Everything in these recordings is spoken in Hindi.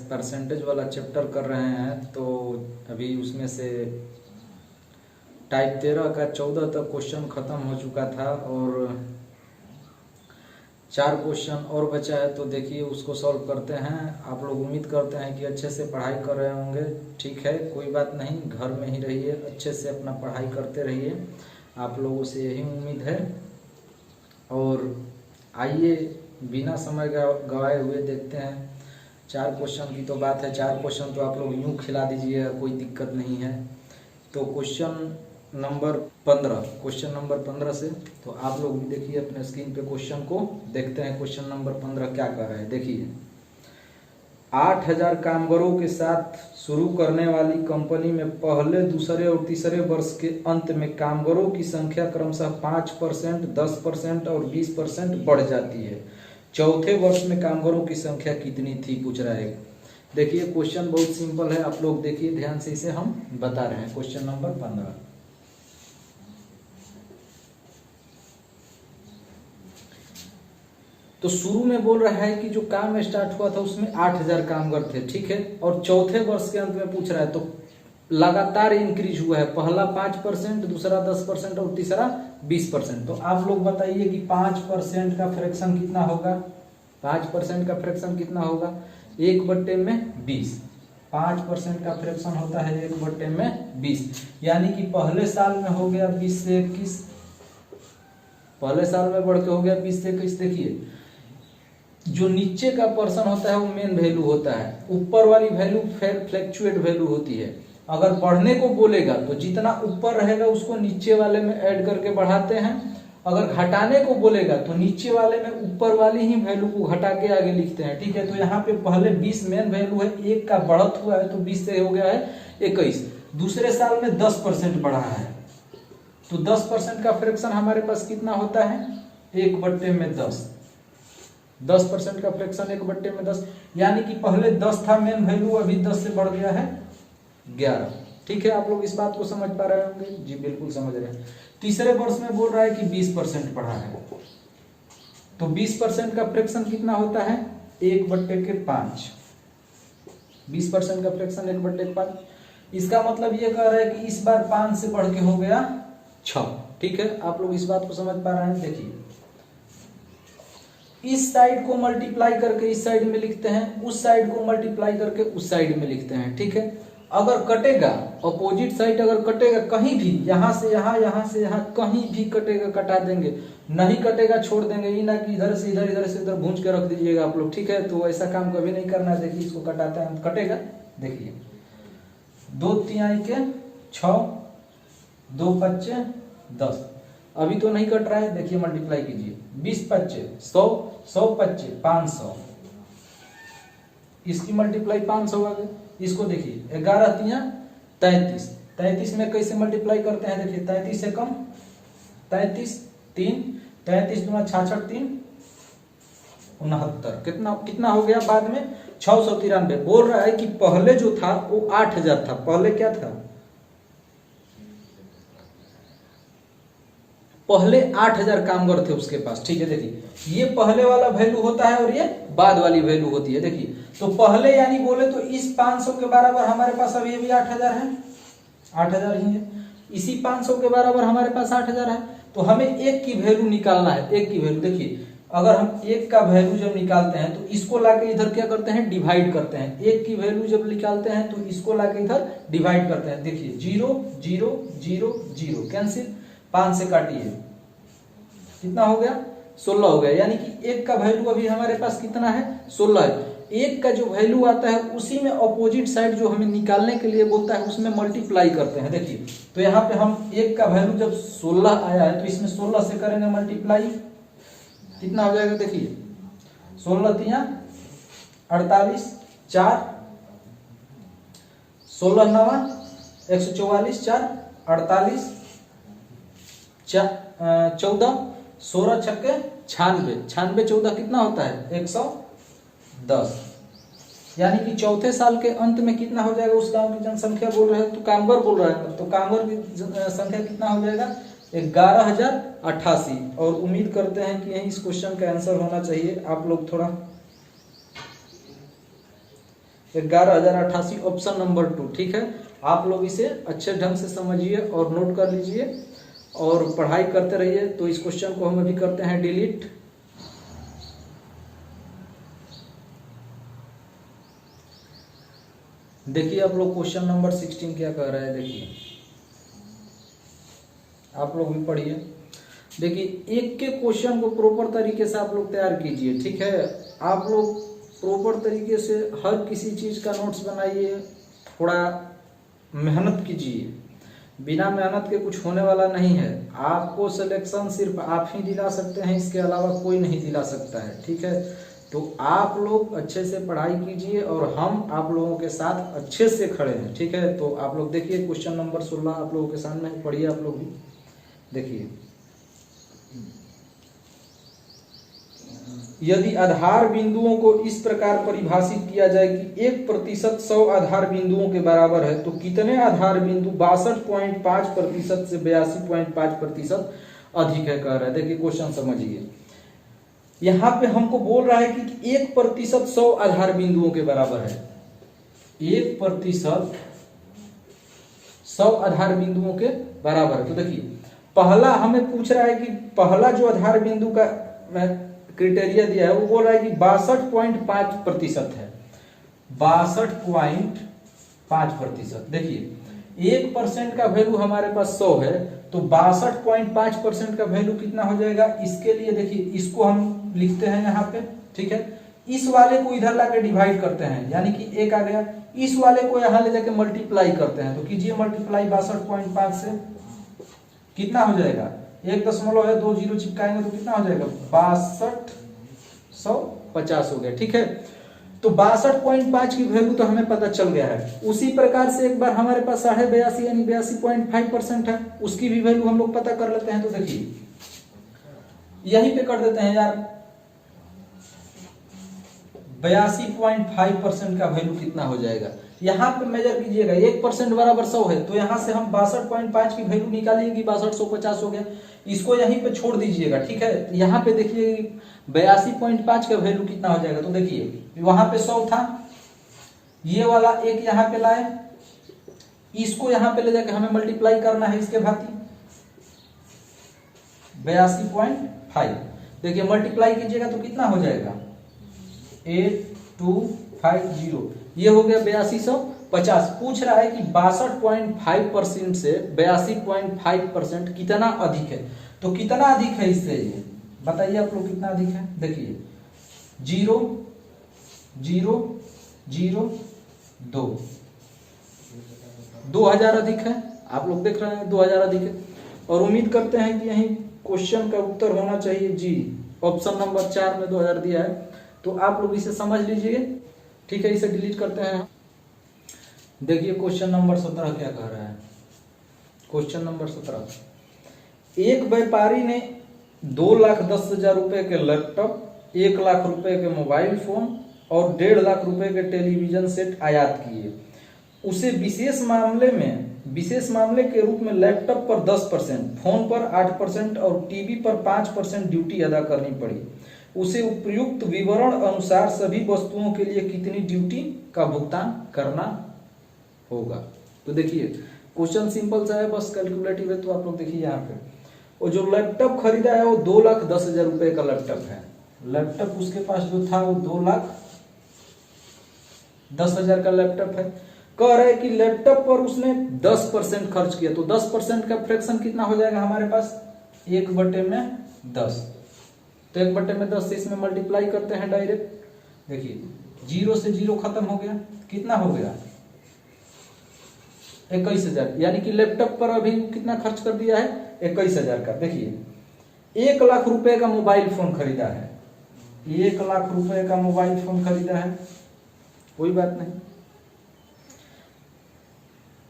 परसेंटेज वाला चैप्टर कर रहे हैं, तो अभी उसमें से टाइप 13 का 14 तक क्वेश्चन खत्म हो चुका था और 4 क्वेश्चन और बचा है। तो देखिए उसको सॉल्व करते हैं। आप लोग उम्मीद करते हैं कि अच्छे से पढ़ाई कर रहे होंगे। ठीक है, कोई बात नहीं, घर में ही रहिए, अच्छे से अपना पढ़ाई करते रहिए, आप लोगों से यही उम्मीद है। और आइए बिना समय गवाए हुए देखते हैं। 4 क्वेश्चन की तो बात है, 4 क्वेश्चन तो आप लोग यूँ खिला दीजिएगा, कोई दिक्कत नहीं है। तो क्वेश्चन नंबर 15 से तो आप लोग भी देखिए अपने स्क्रीन पे क्वेश्चन को देखते हैं। क्वेश्चन नंबर 15 क्या कर रहा है, देखिए। 8000 कामगारों के साथ शुरू करने वाली कंपनी में पहले, दूसरे और तीसरे वर्ष के अंत में कामगारों की संख्या क्रमशः 5%, 10% और 20% बढ़ जाती है। चौथे वर्ष में कामगारों की संख्या कितनी थी, पूछ रहा है। देखिए क्वेश्चन बहुत सिंपल है, आप लोग देखिए ध्यान से, इसे हम बता रहे हैं। क्वेश्चन नंबर 15, तो शुरू में बोल रहा है कि जो काम स्टार्ट हुआ था उसमें 8000 कामगार थे, ठीक है। और चौथे वर्ष के अंत में पूछ रहा है, तो लगातार इंक्रीज हुआ है। पहला 5%, दूसरा 10% और तीसरा 20%। तो आप लोग बताइए कि 5% का फ्रैक्शन कितना होगा। 5% का फ्रैक्शन कितना होगा, 1/20। 5% का फ्रैक्शन होता है 1/20, यानी कि पहले साल में हो गया 20 से 21, पहले साल में बढ़ के हो गया 20 से 21। देखिए जो नीचे का पर्सन होता है वो मेन वैल्यू होता है, ऊपर वाली वैल्यू फ्लैक्चुएट वैल्यू होती है। अगर बढ़ने को बोलेगा तो जितना ऊपर रहेगा उसको नीचे वाले में ऐड करके बढ़ाते हैं। अगर घटाने को बोलेगा तो नीचे वाले में ऊपर वाली ही वैल्यू को घटा के आगे लिखते हैं, ठीक है। तो यहाँ पे पहले 20 मेन वैल्यू है, 1 का बढ़त हुआ है तो 20 से हो गया है 21। दूसरे साल में 10% बढ़ा है, तो 10% का फ्रैक्शन हमारे पास कितना होता है, 1/10। 10% का फ्रैक्शन 1/10, यानी कि पहले 10 था मेन वैल्यू, अभी 10 से बढ़ गया है 11। ठीक है, आप लोग इस बात को समझ पा रहे होंगे जी, बिल्कुल समझ रहे हैं। तीसरे वर्ष में बोल रहा है कि 20% बढ़ा है, तो 20% का फ्रैक्शन कितना होता है, 1/5। 20% का फ्रैक्शन 1/5। इसका मतलब ये कह रहा है कि इस बार 5 से बढ़ के हो गया 6। ठीक है, आप लोग इस बात को समझ पा रहे हैं। देखिए इस साइड को मल्टीप्लाई करके इस साइड में लिखते हैं, उस साइड को मल्टीप्लाई करके उस साइड में लिखते हैं, ठीक है। अगर कटेगा, अपोजिट साइड अगर कटेगा कहीं भी, यहां से यहां, यहां से यहां, कहीं भी कटेगा कटा देंगे, नहीं कटेगा छोड़ देंगे। ये ना कि इधर से इधर, इधर से इधर भूंज के रख दीजिएगा आप लोग, ठीक है। तो ऐसा काम कभी नहीं करना है। देखिए इसको कटाते हैं, कटेगा। देखिए 2 तिहाई के 6, 2 पच्चे 10। अभी तो नहीं कट रहा है, देखिए मल्टीप्लाई कीजिए। 20 पच्चे 100, 100 पच्चे 500, इसकी मल्टीप्लाई 500 आ गए। इसको देखिए 11 तिया 33, 33 में कैसे मल्टीप्लाई करते हैं, देखिए 33 से कम 33, 3, 33 दूना 66, 3 69, कितना हो गया बाद में 693। बोल रहा है कि पहले जो था वो 8000 था, पहले क्या था, पहले 8000 कामगार थे उसके पास, ठीक है। देखिए ये पहले वाला वैल्यू होता है और ये बाद वाली वैल्यू होती है। देखिए तो पहले यानी बोले तो इस 500 के बराबर हमारे पास अभी भी 8000 है, 8000 ही है। इसी 500 के बराबर हमारे पास 8000 है, तो हमें एक की वैल्यू निकालना है, एक की वैल्यू। देखिए अगर हम एक का वैल्यू जब निकालते हैं तो इसको लाके इधर क्या करते हैं, डिवाइड करते हैं। एक की वैल्यू जब निकालते हैं तो इसको लाके इधर डिवाइड करते हैं। देखिए 0 0 0 0 कैंसिल, 5 से काटिए, कितना हो गया, 16 हो गया। यानी कि एक का वैल्यू अभी हमारे पास कितना है, 16 है। एक का जो वैल्यू आता है उसी में अपोजिट साइड जो हमें निकालने के लिए बोलता है उसमें मल्टीप्लाई करते हैं। देखिए तो यहाँ पे हम एक का वैल्यू जब 16 आया है तो इसमें 16 से करेंगे मल्टीप्लाई, कितना हो जाएगा, देखिए 16 तिया 48, 4 16 नवा 144, 4 48, 14, 16 छक्के 96, 96 14 कितना होता है, 110। यानी कि चौथे साल के अंत में कितना हो जाएगा, उस गांव की जनसंख्या बोल रहे हैं, तो कामगार बोल रहा है, तो कामगार की संख्या कितना हो जाएगा, 11088। और उम्मीद करते हैं कि यही इस क्वेश्चन का आंसर होना चाहिए। आप लोग थोड़ा 11,088 ऑप्शन नंबर 2। ठीक है, आप लोग इसे अच्छे ढंग से समझिए और नोट कर लीजिए और पढ़ाई करते रहिए। तो इस क्वेश्चन को हम अभी करते हैं डिलीट। देखिए आप लोग क्वेश्चन नंबर 16 क्या कह रहा है, देखिए आप लोग भी पढ़िए। देखिए एक के क्वेश्चन को प्रॉपर तरीके से आप लोग तैयार कीजिए। ठीक है, आप लोग प्रॉपर तरीके से हर किसी चीज का नोट्स बनाइए, थोड़ा मेहनत कीजिए। बिना मेहनत के कुछ होने वाला नहीं है। आपको सिलेक्शन सिर्फ आप ही दिला सकते हैं, इसके अलावा कोई नहीं दिला सकता है। ठीक है, तो आप लोग अच्छे से पढ़ाई कीजिए और हम आप लोगों के साथ अच्छे से खड़े हैं। ठीक है, तो आप लोग देखिए क्वेश्चन नंबर 16 आप लोगों के सामने पढ़िए। आप लोग भी देखिए, यदि आधार बिंदुओं को इस प्रकार परिभाषित किया जाए कि 1% 100 आधार बिंदुओं के बराबर है, तो कितने आधार बिंदु 62.5% से 82.5% अधिक है, कह रहा है। देखिए क्वेश्चन समझिए, यहां पे हमको बोल रहा है कि 1% 100 आधार बिंदुओं के बराबर है। 1% 100 आधार बिंदुओं के बराबर है। तो देखिए पहला हमें पूछ रहा है कि पहला जो आधार बिंदु का क्राइटेरिया दिया है वो बोल रहा है कि 62.5% है। 62.5%। देखिए 1% का वैल्यू हमारे पास 100 है, तो 62.5% का वैल्यू कितना हो जाएगा। इसके लिए देखिए इसको हम लिखते हैं यहाँ पे। ठीक है, इस वाले को इधर लाके डिवाइड करते हैं, यानी कि 1 आ गया। इस वाले को यहाँ ले जाके मल्टीप्लाई करते हैं, तो कीजिए मल्टीप्लाई 62.5 से, कितना हो जाएगा 1.2 चिपकाएंगे तो कितना हो जाएगा 6250 हो गया। ठीक है, तो 62.5 की वैल्यू तो हमें पता चल गया है। उसी प्रकार से एक बार हमारे पास 82.5 यानी 82.5% है, उसकी भी वैल्यू हम लोग पता कर लेते हैं। तो देखिए यहीं पे कर देते हैं यार, 82.5% का वैल्यू कितना हो जाएगा। यहाँ पे मेजर कीजिएगा, 1% बराबर 100 है, तो यहाँ से हम 62.5 की वैल्यू निकालेंगे, 6250 हो गया। इसको यहीं पे छोड़ दीजिएगा। ठीक है, यहाँ पे देखिए 82.5 का वैल्यू कितना हो जाएगा। तो देखिए वहां पे 100 था, ये वाला एक यहाँ पे लाए, इसको यहाँ पे ले जाके हमें मल्टीप्लाई करना है इसके भांति 82.5। देखिए मल्टीप्लाई कीजिएगा तो कितना हो जाएगा 8250, ये हो गया 8250। पूछ रहा है कि 62.5% से 82.5% कितना अधिक है। तो कितना अधिक है इससे, ये बताइए आप लोग कितना अधिक है। देखिए 0 0 0 2, 2000 अधिक है। आप लोग देख रहे हैं 2000 अधिक है, और उम्मीद करते हैं कि यही क्वेश्चन का उत्तर होना चाहिए जी। ऑप्शन नंबर 4 में 2000 दिया है, तो आप लोग इसे समझ लीजिए। ठीक है, इसे डिलीट करते हैं। देखिए क्वेश्चन नंबर 17 क्या कह रहा है। क्वेश्चन नंबर 17, एक व्यापारी ने 2,10,000 रुपए के लैपटॉप, 1 लाख रुपए के मोबाइल फोन और 1.5 लाख रुपए के टेलीविजन सेट आयात किए। उसे विशेष मामले के रूप में लैपटॉप पर 10%, फोन पर 8% और टीवी पर 5% ड्यूटी अदा करनी पड़ी। उसे उपयुक्त विवरण अनुसार सभी वस्तुओं के लिए कितनी ड्यूटी का भुगतान करना होगा। तो देखिए क्वेश्चन सिंपल सा है, बस कैलकुलेटिव है। तो आप लोग देखिए यहाँ पे वो जो लैपटॉप खरीदा है वो 2,10,000 रुपए का लैपटॉप है। लैपटॉप उसके पास जो था वो 2,10,000 का लैपटॉप है। कह रहा है कि लैपटॉप पर उसने 10% खर्च किया, तो 10% का फ्रैक्शन कितना हो जाएगा हमारे पास 1/10। तो 1/10 से इसमें मल्टीप्लाई करते हैं डायरेक्ट। देखिए 0 से 0 खत्म हो गया, कितना हो गया 21,000, यानी कि लैपटॉप पर अभी कितना खर्च कर दिया है 21,000 का। देखिए 1 लाख रुपए का मोबाइल फोन खरीदा है, 1 लाख रुपए का मोबाइल फोन खरीदा है, कोई बात नहीं।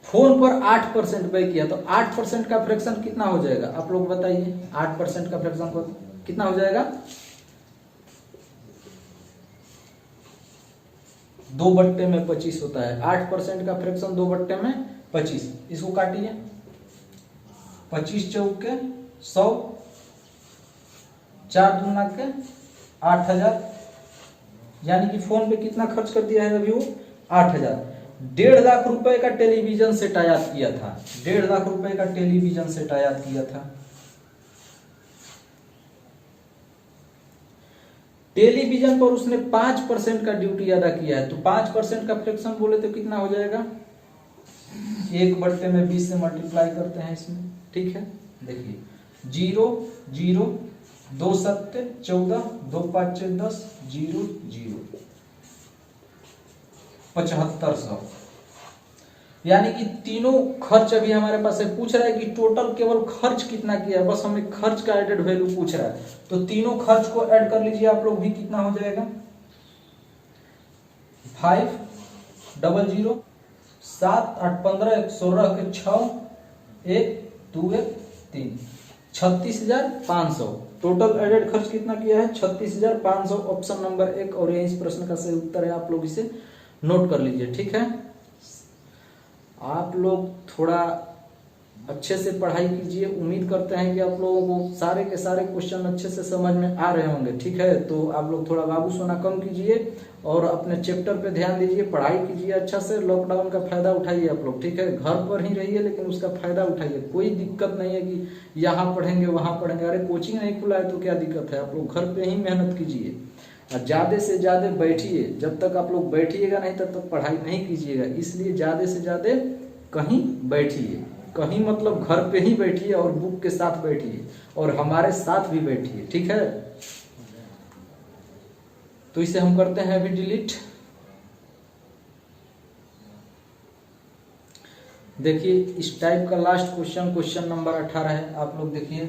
फोन पर 8% पे किया, तो 8% का फ्रैक्शन कितना हो जाएगा आप लोग बताइए। 8% का फ्रैक्शन कितना हो जाएगा 2/25 होता है। 8% का फ्रैक्शन 2/25, इसको काटिए 25 चौके 100, 4 दूना के 8,000, यानी कि फोन पे कितना खर्च कर दिया है अभी वो 8,000। 1.5 लाख रुपए का टेलीविजन सेट आयात किया था, 1.5 लाख रुपए का टेलीविजन सेट आयात किया था। टेलीविजन पर उसने 5% का ड्यूटी अदा किया है, तो 5% का फ्रैक्शन बोले तो कितना हो जाएगा, 1/20 से मल्टीप्लाई करते हैं इसमें, ठीक है। देखिए 0 0 2 7 14 2 5 10 0 0 7500, यानी कि तीनों खर्च अभी हमारे पास है। पूछ रहा है कि टोटल केवल खर्च कितना किया है, बस हमें खर्च का एडेड वैल्यू पूछ रहा है, तो तीनों खर्च को ऐड कर लीजिए आप लोग भी, कितना हो जाएगा 5 0 0 7 8 15 1 16 के 6 1 2 1 3 36,500। टोटल एडेड खर्च कितना किया है 36,500, ऑप्शन नंबर 1, और ये इस प्रश्न का सही उत्तर है। आप लोग इसे नोट कर लीजिए, ठीक है। आप लोग थोड़ा अच्छे से पढ़ाई कीजिए, उम्मीद करते हैं कि आप लोगों को सारे के सारे क्वेश्चन अच्छे से समझ में आ रहे होंगे, ठीक है। तो आप लोग थोड़ा बाबू सोना कम कीजिए और अपने चैप्टर पे ध्यान दीजिए, पढ़ाई कीजिए अच्छा से, लॉकडाउन का फायदा उठाइए आप लोग, ठीक है। घर पर ही रहिए लेकिन उसका फायदा उठाइए, कोई दिक्कत नहीं है कि यहाँ पढ़ेंगे वहां पढ़ेंगे, अरे कोचिंग नहीं खुला है तो क्या दिक्कत है, आप लोग घर पे ही मेहनत कीजिए और ज्यादा से ज्यादा बैठिए। जब तक आप लोग बैठिएगा नहीं तब तक पढ़ाई नहीं कीजिएगा, इसलिए ज्यादा से ज्यादा कहीं बैठिए, कहीं मतलब घर पे ही बैठिए और बुक के साथ बैठिए और हमारे साथ भी बैठिए, ठीक है। तो इसे हम करते हैं अभी डिलीट। देखिए इस टाइप का लास्ट क्वेश्चन, क्वेश्चन नंबर 18 है। आप लोग देखिए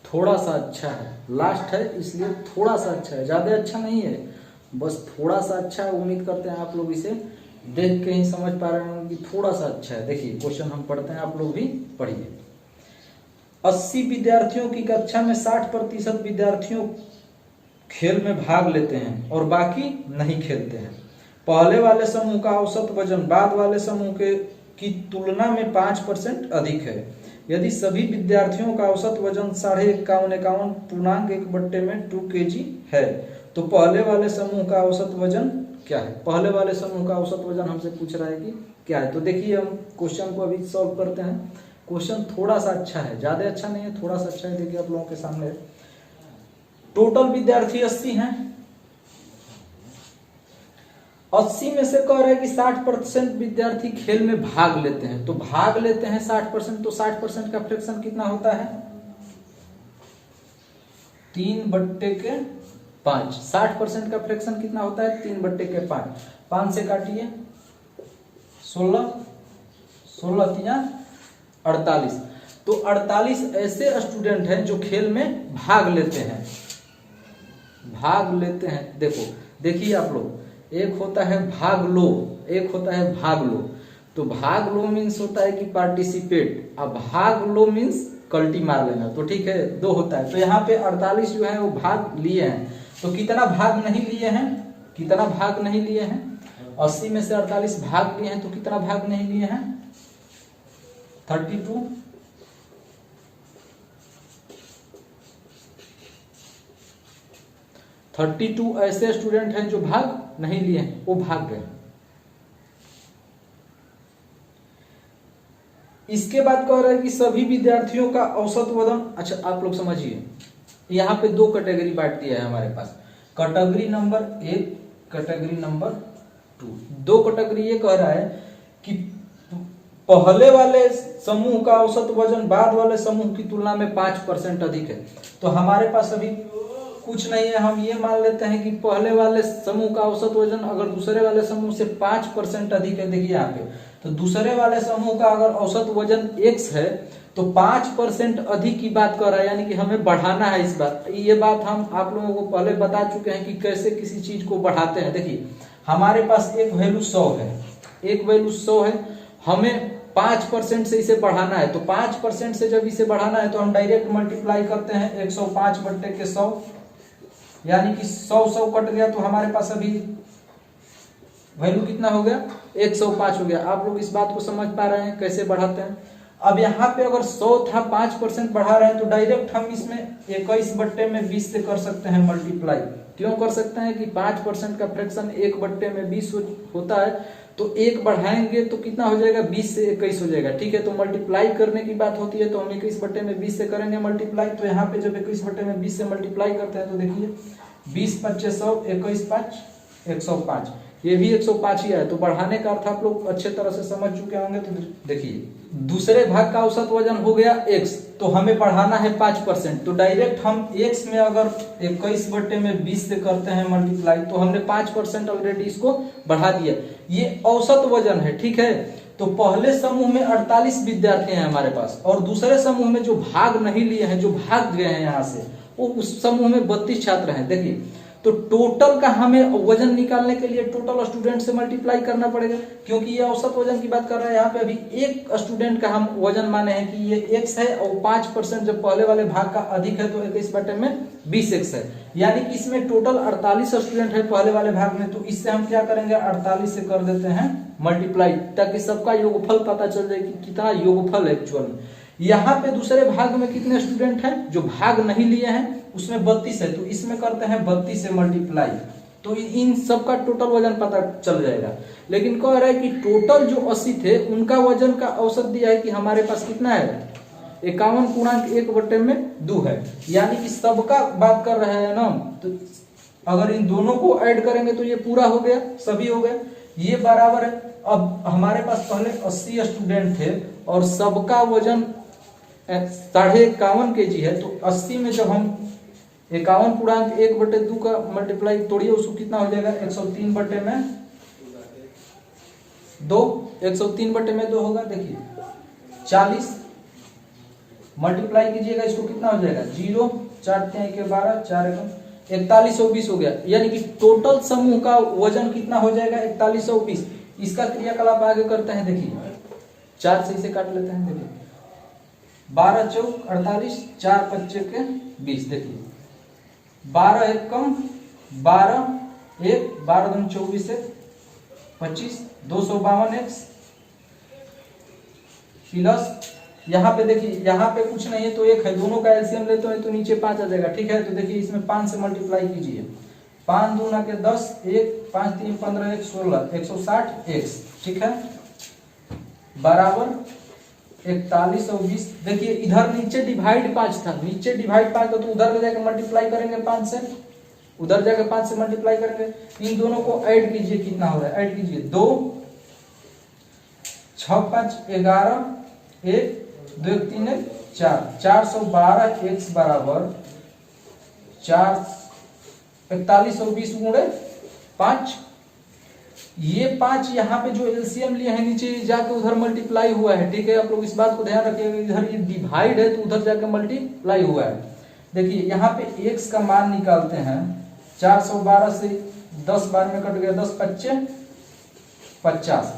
थोड़ा सा अच्छा है, लास्ट है इसलिए थोड़ा सा अच्छा है, ज्यादा अच्छा नहीं है, बस थोड़ा सा अच्छा है। उम्मीद करते हैं आप लोग इसे देख के ही समझ पा रहे होंगे कि थोड़ा सा अच्छा है। देखिए क्वेश्चन हम पढ़ते हैं, आप लोग भी पढ़िए। 80 विद्यार्थियों की कक्षा में 60% विद्यार्थियों खेल में भाग लेते हैं और बाकी नहीं खेलते हैं। पहले वाले समूह का औसत वजन बाद वाले समूह के की तुलना में 5% अधिक है। यदि सभी विद्यार्थियों का औसत वजन 51.51 2 kg है तो पहले वाले समूह का औसत वजन क्या है। पहले वाले समूह का औसत वजन हमसे पूछ रहा है कि क्या है। तो देखिए हम क्वेश्चन को अभी सॉल्व करते हैं। क्वेश्चन थोड़ा सा अच्छा है, ज्यादा अच्छा नहीं है, थोड़ा सा अच्छा है। देखिए आप लोगों के सामने टोटल विद्यार्थी 80 हैं, 80 में से कह रहा है कि 60% विद्यार्थी खेल में भाग लेते हैं। तो भाग लेते हैं 60%, तो 60% का फ्रैक्शन कितना होता है 3/5। 60% का फ्रैक्शन कितना होता है 3/5। 5 से काटिए 16, 16 तिया 48। तो 48 ऐसे स्टूडेंट हैं जो खेल में भाग लेते हैं, भाग लेते हैं। देखो देखिए आप लोग, एक होता है भाग लो, एक होता है भाग लो। तो भाग लो मीन्स होता है कि पार्टिसिपेट, अब भाग लो मीन्स कल्टी मार लेना। तो ठीक है, दो होता है। तो यहाँ पे 48 जो है वो भाग लिए हैं। तो कितना भाग नहीं लिए हैं, कितना भाग नहीं लिए हैं 80 में से 48 भाग लिए हैं, तो कितना भाग नहीं लिए हैं 32। 32 ऐसे स्टूडेंट हैं जो भाग नहीं लिए हैं, वो भाग गए। इसके बाद कह रहा है कि सभी विद्यार्थियों का औसत वजन। अच्छा आप लोग समझिए, यहाँ पे दो कैटेगरी बांट दिया है हमारे पास, कैटेगरी नंबर 1, कैटेगरी नंबर 2। दो कैटेगरी ये कह रहा है कि पहले वाले समूह का औसत वजन बाद वाले समूह की तुलना में 5% अधिक है। तो हमारे पास अभी कुछ नहीं है, हम ये मान लेते हैं कि पहले वाले समूह का औसत वजन अगर दूसरे वाले समूह से 5% अधिक है। देखिए यहाँ पे, तो दूसरे वाले समूह का अगर औसत वजन x है तो 5% अधिक की बात कर रहा है, यानी कि हमें बढ़ाना है इस बात। ये बात हम आप लोगों को पहले बता चुके हैं कि कैसे किसी चीज को बढ़ाते हैं। देखिए हमारे पास एक वैल्यू 100 है, एक वैल्यू 100 है, हमें 5% से इसे बढ़ाना है। तो 5% से जब इसे बढ़ाना है तो हम डायरेक्ट मल्टीप्लाई करते हैं 105/100, यानी कि 100 कट गया तो हमारे पास अभी वैल्यू कितना हो गया 105 हो गया। आप लोग इस बात को समझ पा रहे हैं कैसे बढ़ाते हैं। अब यहाँ पे अगर 100 था 5% बढ़ा रहे हैं तो डायरेक्ट हम इसमें 21/20 से कर सकते हैं मल्टीप्लाई। क्यों कर सकते हैं कि 5% का फ्रैक्शन 1/20 होता है, तो 1 बढ़ाएंगे तो कितना हो जाएगा, 20 से 21 हो जाएगा। ठीक है, तो मल्टीप्लाई करने की बात होती है तो हम 21/20 से करेंगे मल्टीप्लाई। तो यहाँ पे जब 21/20 से मल्टीप्लाई करते हैं तो देखिए 20×5 = 100, 21×5 = 105, ये भी 105 ही है। तो बढ़ाने का अर्थ आप लोग अच्छे तरह से समझ चुके होंगे। तो देखिए दूसरे भाग का औसत वजन हो गया x, तो हमें बढ़ाना है 5%, तो डायरेक्ट हम x में अगर 21/20 से करते हैं मल्टीप्लाई तो हमने 5% ऑलरेडी इसको बढ़ा दिया। ये औसत वजन है, ठीक है। तो पहले समूह में 48 विद्यार्थी हैं हमारे पास, और दूसरे समूह में जो भाग नहीं लिए हैं, जो भाग गए हैं यहाँ से, वो उस समूह में 32 छात्र हैं। देखिए तो टोटल का हमें वजन निकालने के लिए टोटल स्टूडेंट से मल्टीप्लाई करना पड़ेगा, क्योंकि ये औसत वजन की बात कर रहा है। यहाँ पे अभी एक स्टूडेंट का हम वजन माने हैं कि ये x है, और 5% जब पहले वाले भाग का अधिक है तो 21/20x है, यानी कि इसमें टोटल 48 स्टूडेंट है पहले वाले भाग में। तो इससे हम क्या करेंगे, 48 से कर देते हैं मल्टीप्लाई, ताकि सबका योगफल पता चल जाए कि कितना योगफल है एक्चुअल में। यहाँ पे दूसरे भाग में कितने स्टूडेंट हैं, जो भाग नहीं लिए हैं उसमें 32 है, तो इसमें करते हैं 32 से मल्टीप्लाई, तो इन सब का टोटल वजन पता चल जाएगा। लेकिन कह रहा है कि टोटल जो 80 थे उनका वजन का औसत दिया है कि हमारे पास कितना है, 51.1/2 है, यानी कि सबका बात कर रहे हैं ना। तो अगर इन दोनों को ऐड करेंगे तो ये पूरा हो गया, सभी हो गए, ये बराबर है। अब हमारे पास पहले 80 स्टूडेंट थे और सबका वजन 51.5 kg है, तो 80 में जब हम 51.1/2 का मल्टीप्लाई तोड़िए उसको कितना हो जाएगा, 103/2, 103/2 होगा। देखिए 40 मल्टीप्लाई कीजिएगा, इसको कितना हो जाएगा, 0, 4 × 12, 4 × 4120 हो गया, यानी कि टोटल समूह का वजन कितना हो जाएगा, 4120। इसका क्रियाकलाप आगे करते हैं। देखिए 4 से इसे काट लेते हैं। देखिए 12 × 4 = 48, 4 × 5 = 20। देखिए 12 1 कम 12 1 12 2 24 1 25 252x प्लस यहाँ पे देखिए, यहाँ पे कुछ नहीं है तो 1 है, दोनों का एलसीएम लेते हैं तो नीचे 5 आ जाएगा। ठीक है, तो देखिए इसमें 5 से मल्टीप्लाई कीजिए, 5 दूना के 10, 1 5 3 15 1 16 160x। ठीक है, बराबर 41 और 20। देखिए इधर नीचे डिवाइड 5 था, नीचे डिवाइड 5 था तो उधर ले जाकर मल्टीप्लाई करेंगे 5 से, उधर जाकर 5 से मल्टीप्लाई करेंगे। इन दोनों को ऐड कीजिए, कितना हो रहा है, ऐड कीजिए, 2 6 5 11 1 2 1 3 1 4 412x बराबर 4 41 और 20 गुणे 5। ये 5 यहाँ पे जो एलसीएम लिए हैं नीचे जाके उधर मल्टीप्लाई हुआ है। ठीक है, आप लोग इस बात को ध्यान रखिएगा, इधर ये डिवाइड है तो उधर जाके मल्टीप्लाई हुआ है। देखिए यहाँ पे x का मान निकालते हैं, 412 से 10 बार में कट गया, 10 5 50।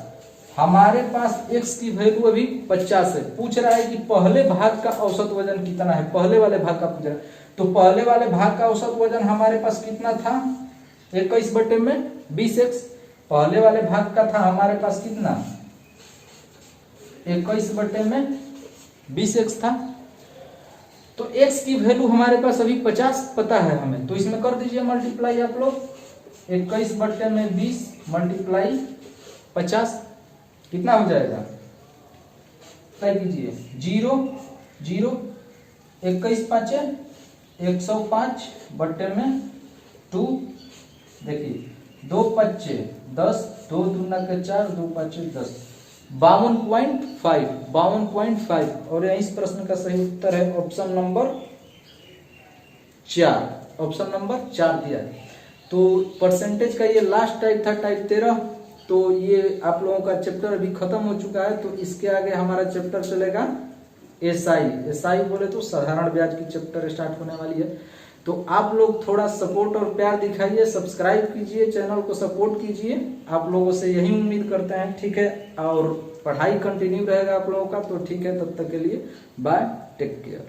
हमारे पास x की वैल्यू अभी 50 है। पूछ रहा है कि पहले भाग का औसत वजन कितना है, पहले वाले भाग का पूछ रहा है। तो पहले वाले भाग का औसत वजन हमारे पास कितना था, 21/20x। पहले वाले भाग का था हमारे पास कितना, 21/20x था। तो x की वैल्यू हमारे पास अभी 50 पता है हमें, तो इसमें कर दीजिए मल्टीप्लाई आप लोग, 21/20 मल्टीप्लाई 50 कितना हो जाएगा, तय कीजिए, 0 0 21 5 105/2। देखिए 2 5 10, 2 दूना के 4, 2 5 10, 52.5। और इस प्रश्न का सही उत्तर है ऑप्शन नंबर 4, ऑप्शन नंबर 4 दिया है। तो परसेंटेज का ये लास्ट टाइप था, टाइप 13। तो ये आप लोगों का चैप्टर अभी खत्म हो चुका है। तो इसके आगे हमारा चैप्टर चलेगा एसआई बोले तो साधारण ब्याज की चैप्टर स्टार्ट होने वाली है। तो आप लोग थोड़ा सपोर्ट और प्यार दिखाइए, सब्सक्राइब कीजिए, चैनल को सपोर्ट कीजिए, आप लोगों से यही उम्मीद करते हैं। ठीक है, और पढ़ाई कंटिन्यू रहेगा आप लोगों का। तो ठीक है, तब तक के लिए बाय, टेक केयर।